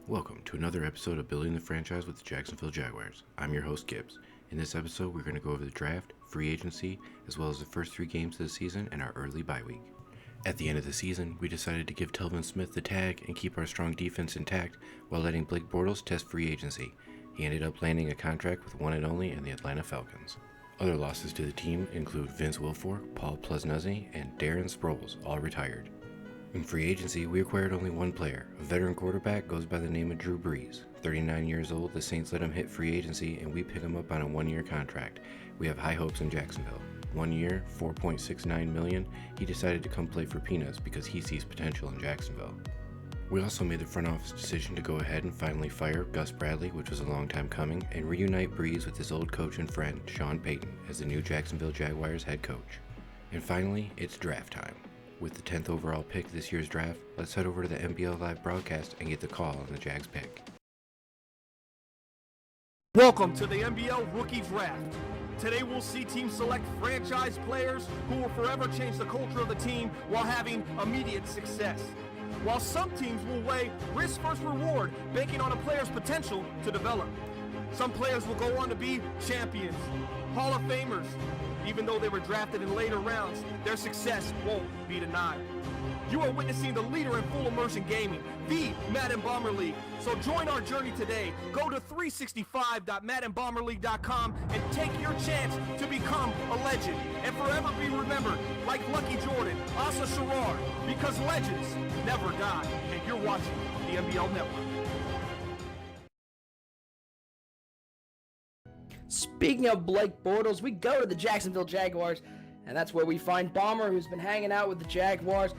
Welcome to another episode of Building the Franchise with the Jacksonville Jaguars. I'm your host, Gibbs. In this episode, we're going to go over the draft, free agency, as well as the first 3 games of the season and our early bye week. At the end of the season, we decided to give Telvin Smith the tag and keep our strong defense intact while letting Blake Bortles test free agency. He ended up landing a contract with one and only in the Atlanta Falcons. Other losses to the team include Vince Wilfork, Paul Plesnuzzi, and Darren Sproles, all retired. In free agency, we acquired only one player. A veteran quarterback goes by the name of Drew Brees. 39 years old, the Saints let him hit free agency and we pick him up on a 1-year contract. We have high hopes in Jacksonville. 1 year, $4.69 million, he decided to come play for peanuts because he sees potential in Jacksonville. We also made the front office decision to go ahead and finally fire Gus Bradley, which was a long time coming, and reunite Brees with his old coach and friend, Sean Payton, as the new Jacksonville Jaguars head coach. And finally, it's draft time. With the 10th overall pick this year's draft, let's head over to the MBL Live broadcast and get the call on the Jags pick. Welcome to the MBL Rookie Draft. Today we'll see teams select franchise players who will forever change the culture of the team while having immediate success. While some teams will weigh risk versus reward, banking on a player's potential to develop. Some players will go on to be champions, Hall of Famers. Even though they were drafted in later rounds, their success won't be denied. You are witnessing the leader in full immersion gaming, the Madden Bomber League. So join our journey today. Go to 365.maddenbomberleague.com and take your chance to become a legend and forever be remembered like Lucky Jordan, Asa Sharar, because legends never die. And you're watching the MBL Network. Speaking of Blake Bortles, we go to the Jacksonville Jaguars, and that's where we find Bomber, who's been hanging out with the Jaguars.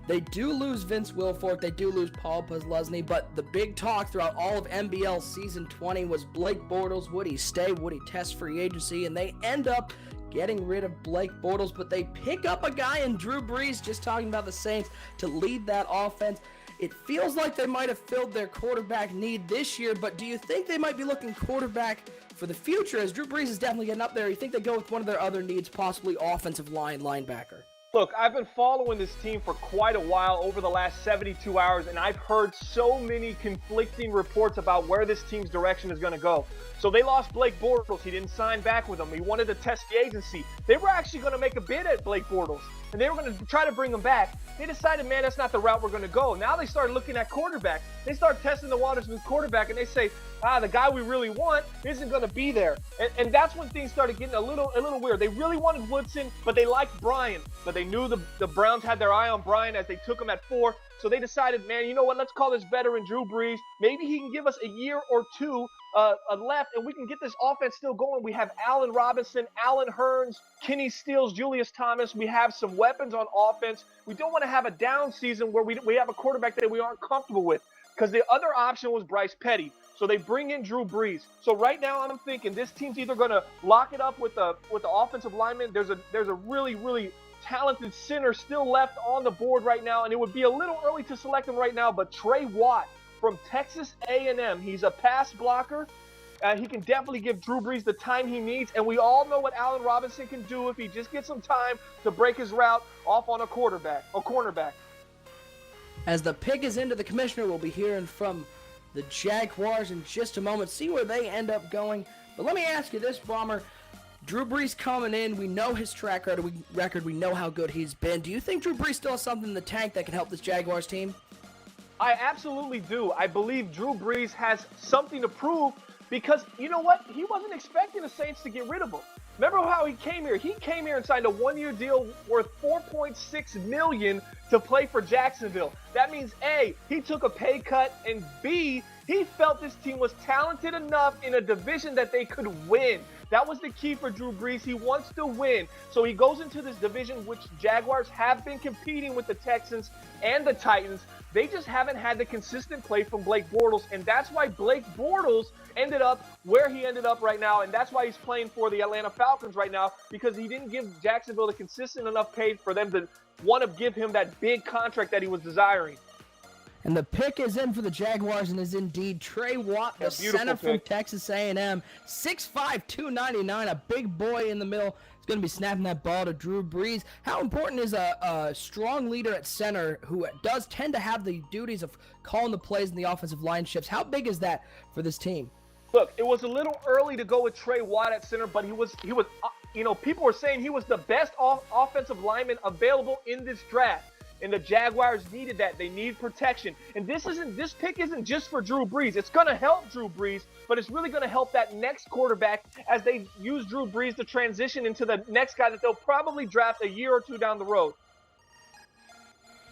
They do lose Vince Wilfork, they do lose Paul Plesnuzzi, but the big talk throughout all of MBL Season 20 was Blake Bortles. Would he stay? Would he test free agency? And they end up getting rid of Blake Bortles, but they pick up a guy in Drew Brees, just talking about the Saints, to lead that offense. It feels like they might have filled their quarterback need this year, but do you think they might be looking quarterback for the future, as Drew Brees is definitely getting up there? You think they go with one of their other needs, possibly offensive line linebacker? Look, I've been following this team for quite a while over the last 72 hours, and I've heard so many conflicting reports about where this team's direction is going to go. So they lost Blake Bortles. He didn't sign back with them. He wanted to test the agency. They were actually going to make a bid at Blake Bortles, and they were going to try to bring him back. They decided, man, that's not the route we're going to go. Now they started looking at quarterback. They start testing the waters with quarterback, and they say, the guy we really want isn't going to be there. And that's when things started getting a little weird. They really wanted Woodson, but they liked Brian. But they knew the Browns had their eye on Brian as they took him at 4. So they decided, man, you know what? Let's call this veteran Drew Brees. Maybe he can give us a year or 2 left, and we can get this offense still going. We have Allen Robinson, Allen Hurns, Kenny Stills, Julius Thomas. We have some weapons on offense. We don't want to have a down season where we have a quarterback that we aren't comfortable with, because the other option was Bryce Petty. So they bring in Drew Brees. So right now I'm thinking this team's either going to lock it up with the offensive lineman. There's a really talented center still left on the board right now, and it would be a little early to select him right now, but Trey Watt from Texas A&M, he's a pass blocker. He can definitely give Drew Brees the time he needs, and we all know what Allen Robinson can do if he just gets some time to break his route off on a cornerback. As the pick is into the commissioner, we'll be hearing from the Jaguars in just a moment, see where they end up going. But let me ask you this, Bomber. Drew Brees coming in, we know his track record, we know how good he's been. Do you think Drew Brees still has something in the tank that can help this Jaguars team? I absolutely do. I believe Drew Brees has something to prove, because you know what? He wasn't expecting the Saints to get rid of him. Remember how he came here? He came here and signed a 1-year deal worth $4.6 million to play for Jacksonville. That means A, he took a pay cut, and B, he felt this team was talented enough in a division that they could win. That was the key for Drew Brees. He wants to win. So he goes into this division, which Jaguars have been competing with the Texans and the Titans. They just haven't had the consistent play from Blake Bortles, and that's why Blake Bortles ended up where he ended up right now, and that's why he's playing for the Atlanta Falcons right now, because he didn't give Jacksonville the consistent enough pay for them to want to give him that big contract that he was desiring. And the pick is in for the Jaguars, and is indeed Trey Watt, the center from Texas A&M. 6'5", 299, a big boy in the middle. He's going to be snapping that ball to Drew Brees. How important is a strong leader at center who does tend to have the duties of calling the plays in the offensive line shifts? How big is that for this team? Look, it was a little early to go with Trey Watt at center, but he was, people were saying he was the best offensive lineman available in this draft. And the Jaguars needed that. They need protection. And this pick isn't just for Drew Brees. It's going to help Drew Brees, but it's really going to help that next quarterback as they use Drew Brees to transition into the next guy that they'll probably draft a year or two down the road.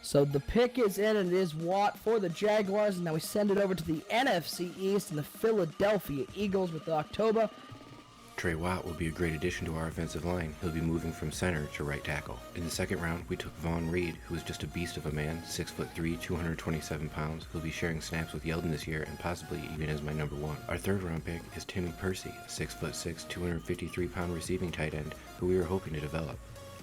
So the pick is in, and it is Watt for the Jaguars. And now we send it over to the NFC East and the Philadelphia Eagles with October. Trey Watt will be a great addition to our offensive line. He'll be moving from center to right tackle. In the second round, we took Vaughn Reed, who is just a beast of a man, 6'3", 227 pounds. He'll be sharing snaps with Yeldon this year and possibly even as my number one. Our third round pick is Timmy Percy, a 6'6", 253-pound receiving tight end, who we were hoping to develop.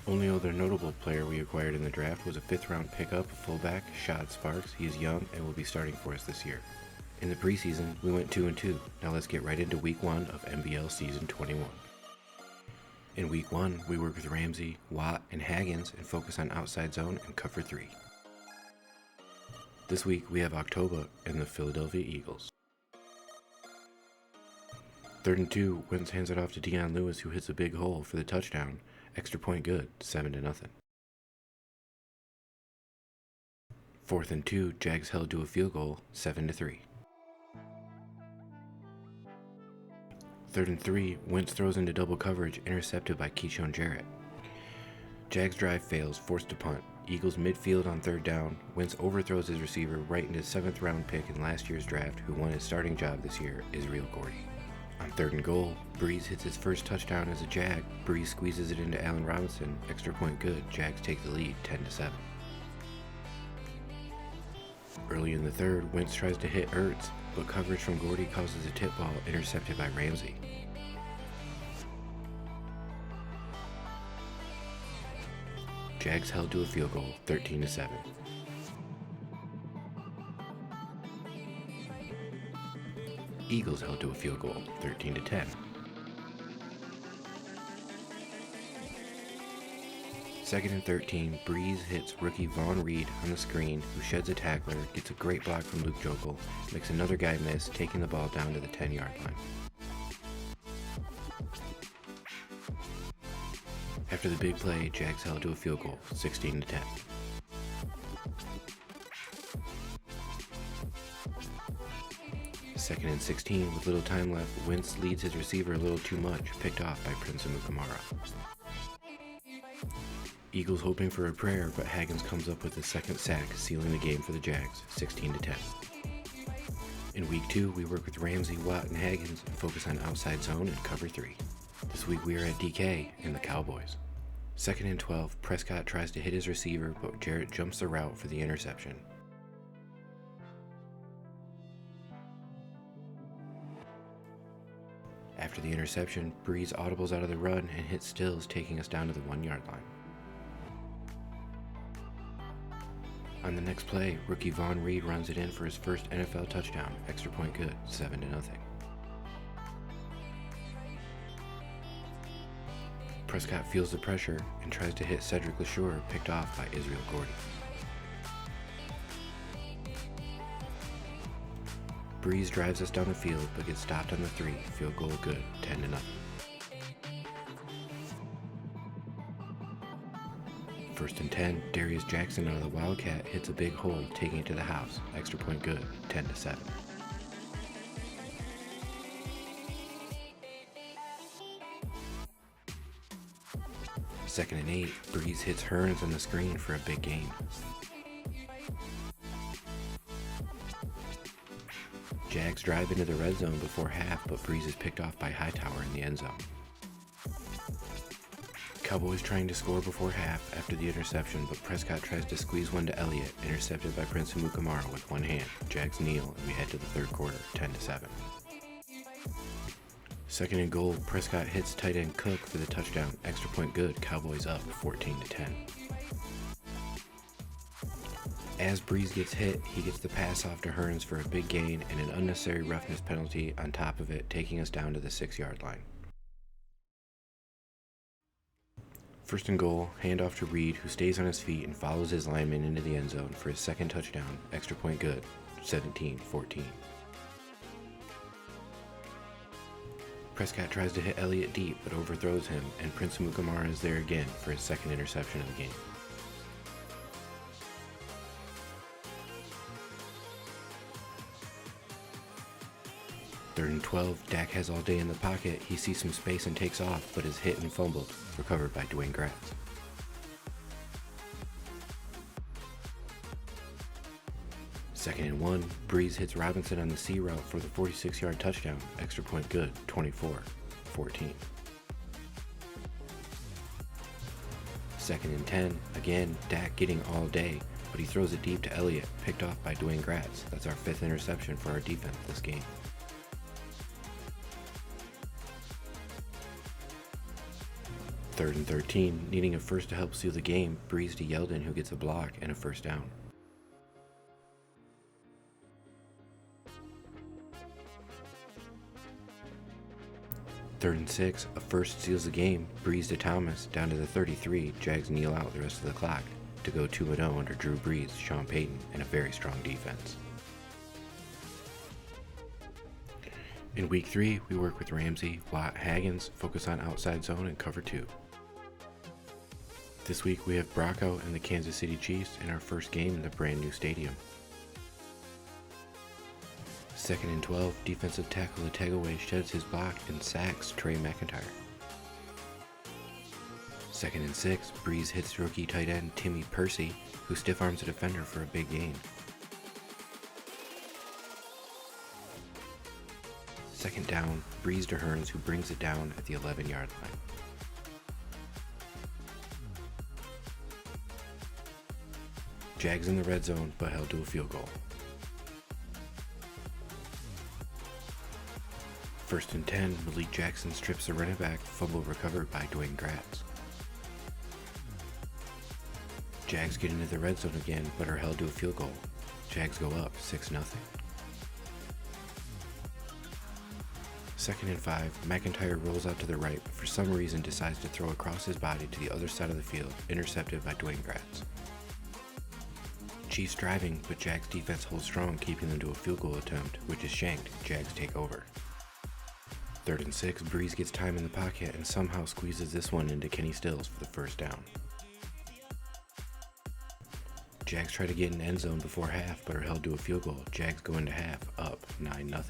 Only other notable player we acquired in the draft was a 5th round pickup, fullback, Shad Sparks. He is young and will be starting for us this year. In the preseason, we went 2-2. Now let's get right into week 1 of MBL season 21. In week 1, we work with Ramsey, Watt, and Haggins and focus on outside zone and cover 3. This week, we have October and the Philadelphia Eagles. 3rd and 2, Wentz hands it off to Dion Lewis, who hits a big hole for the touchdown. Extra point good, 7-0. 4th and 2, Jags held to a field goal, 7-3. 3rd and 3, Wentz throws into double coverage, intercepted by Keyshawn Jarrett. Jags drive fails, forced to punt. Eagles midfield on 3rd down. Wentz overthrows his receiver right into 7th round pick in last year's draft, who won his starting job this year, Israel Gordy. On 3rd and goal, Brees hits his first touchdown as a Jag. Brees squeezes it into Allen Robinson. Extra point good. Jags take the lead, 10-7. Early in the 3rd, Wentz tries to hit Ertz, but coverage from Gordy causes a tip ball intercepted by Ramsey. Jags held to a field goal, 13-7. Eagles held to a field goal, 13-10. 2nd and 13, Brees hits rookie Vaughn Reed on the screen, who sheds a tackler, gets a great block from Luke Jokel, makes another guy miss, taking the ball down to the 10-yard line. After the big play, Jags held to a field goal, 16-10. 2nd and 16, with little time left, Wentz leads his receiver a little too much, picked off by Prince Amukamara. Eagles hoping for a prayer, but Haggins comes up with his 2nd sack, sealing the game for the Jags, 16-10. In week 2, we work with Ramsey, Watt, and Haggins and focus on outside zone and cover 3. This week we are at DK and the Cowboys. 2nd and 12, Prescott tries to hit his receiver, but Jarrett jumps the route for the interception. After the interception, Brees audibles out of the run and hits Stills, taking us down to the 1-yard line. On the next play, rookie Vaughn Reed runs it in for his first NFL touchdown, extra point good, 7-0. Prescott feels the pressure and tries to hit Cedric LaSure, picked off by Israel Gordy. Brees drives us down the field, but gets stopped on the 3, field goal good, 10-0. First and 10, Darius Jackson out of the Wildcat hits a big hole, taking it to the house, extra point good, 10-7. Second and 8, Brees hits Hearns on the screen for a big gain. Jags drive into the red zone before half, but Brees is picked off by Hightower in the end zone. Cowboys trying to score before half after the interception, but Prescott tries to squeeze one to Elliott, intercepted by Prince Amukamara with one hand. Jags kneel, and we head to the 3rd quarter, 10-7. 2nd and goal, Prescott hits tight end Cook for the touchdown, extra point good, Cowboys up 14-10. As Brees gets hit, he gets the pass off to Hearns for a big gain and an unnecessary roughness penalty on top of it, taking us down to the 6-yard line. First and goal, handoff to Reed, who stays on his feet and follows his lineman into the end zone for his second touchdown, extra point good, 17-14. Prescott tries to hit Elliott deep but overthrows him, and Prince Mukamara is there again for his second interception of the game. Third and 12, Dak has all day in the pocket. He sees some space and takes off, but is hit and fumbled, recovered by Dwayne Gratz. Second and 1, Breeze hits Robinson on the C route for the 46-yard touchdown, extra point good, 24-14. Second and 10, again, Dak getting all day, but he throws it deep to Elliott, picked off by Dwayne Gratz. That's our 5th interception for our defense this game. Third and 13, needing a first to help seal the game, Breeze to Yeldon, who gets a block and a first down. Third and 6, a first seals the game, Breeze to Thomas, down to the 33, Jags kneel out the rest of the clock, to go 2-0 under Drew Brees, Sean Payton, and a very strong defense. In week 3, we work with Ramsey, Watt, Haggins, focus on outside zone and cover 2. This week we have Bracco and the Kansas City Chiefs in our first game in the brand new stadium. Second and 12, defensive tackle Otegaway sheds his block and sacks Trey McIntyre. Second and 6, Breeze hits rookie tight end Timmy Percy, who stiff arms a defender for a big gain. Second down, Breeze to Hearns, who brings it down at the 11-yard line. Jags in the red zone, but held to a field goal. First and 10, Malik Jackson strips the running back, fumble recovered by Dwayne Gratz. Jags get into the red zone again, but are held to a field goal. Jags go up 6-0. Second and 5, McIntyre rolls out to the right, but for some reason decides to throw across his body to the other side of the field, intercepted by Dwayne Gratz. Chiefs driving, but Jags defense holds strong, keeping them to a field goal attempt, which is shanked. Jags take over. Third and 6, Breeze gets time in the pocket and somehow squeezes this one into Kenny Stills for the first down. Jags try to get in end zone before half, but are held to a field goal. Jags go into half, up 9-0.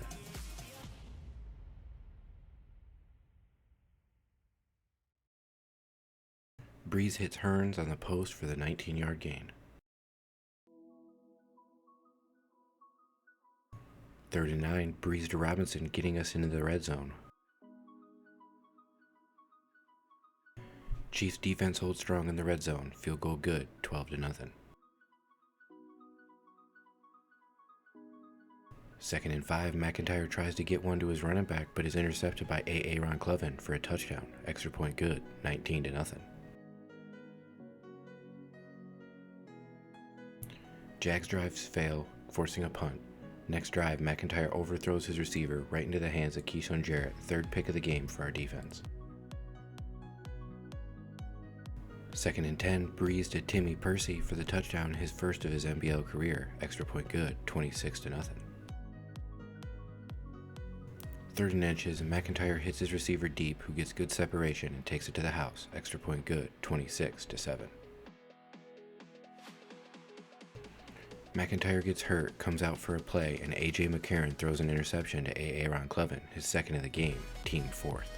Breeze hits Hearns on the post for the 19-yard gain. Third and 9, Breeze to Robinson, getting us into the red zone. Chiefs defense holds strong in the red zone. Field goal good, 12-0. Second and 5, McIntyre tries to get one to his running back, but is intercepted by Aaron Clevin for a touchdown. Extra point good, 19-0. Jags drives fail, forcing a punt. Next drive, McIntyre overthrows his receiver right into the hands of Keyshawn Jarrett, third pick of the game for our defense. Second and 10, Breeze to Timmy Percy for the touchdown, his first of his MBL career. Extra point good, 26-0. Third and inches, McIntyre hits his receiver deep, who gets good separation and takes it to the house. Extra point good, 26-7. McIntyre gets hurt, comes out for a play, and A.J. McCarron throws an interception to Aaron Clevin, his second of the game, team fourth.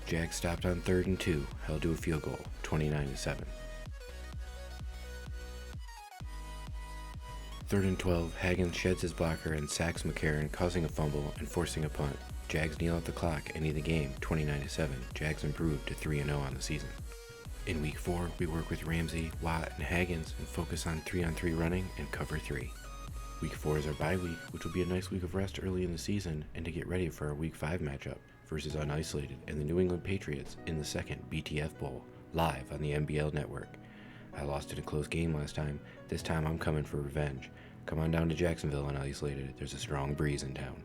Jags stopped on 3rd and 2, held to a field goal, 29-7. 3rd and 12, Haggins sheds his blocker and sacks McCarron, causing a fumble and forcing a punt. Jags kneel out the clock, ending the game, 29-7. Jags improved to 3-0 on the season. In week 4, we work with Ramsey, Watt, and Haggins and focus on 3-on-3 running and cover 3. Week 4 is our bye week, which will be a nice week of rest early in the season and to get ready for our week 5 matchup versus Unisolated and the New England Patriots in the second BTF Bowl, live on the MBL network. I lost in a close game last time. This time I'm coming for revenge. Come on down to Jacksonville Unisolated. There's a strong breeze in town.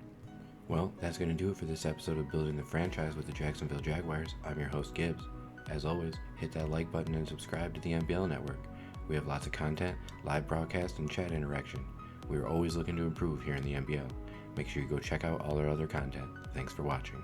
Well, that's going to do it for this episode of Building the Franchise with the Jacksonville Jaguars. I'm your host, Gibbs. As always, hit that like button and subscribe to the MBL Network. We have lots of content, live broadcast, and chat interaction. We are always looking to improve here in the MBL. Make sure you go check out all our other content. Thanks for watching.